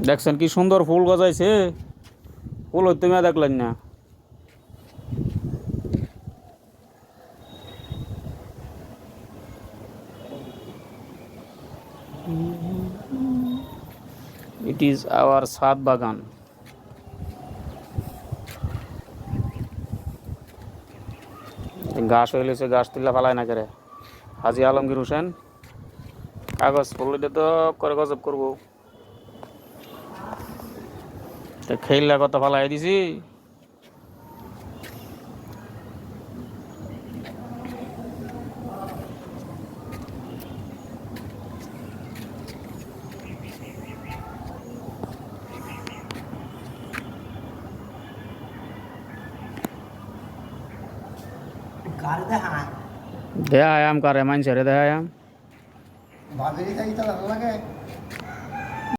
দেখছেন কি সুন্দর ফুল গজাইছে, ফুল হইতে মেয়ে দেখলেন না? ইট ইজ আওয়ার সাদ বাগান। ঘাস হয়ে গেছে, ঘাস তুলে ফালায় না করে হাজি আলমগীর হোসেন। কাগজ ফুললে তো করে গজব করবো, খেললা কত ফালাই দিছি। কার দেখায় দেয়া আয়াম কারে মানছে রে, দেয়া আয়াম ভাবিরি খাই তো ভালো লাগে।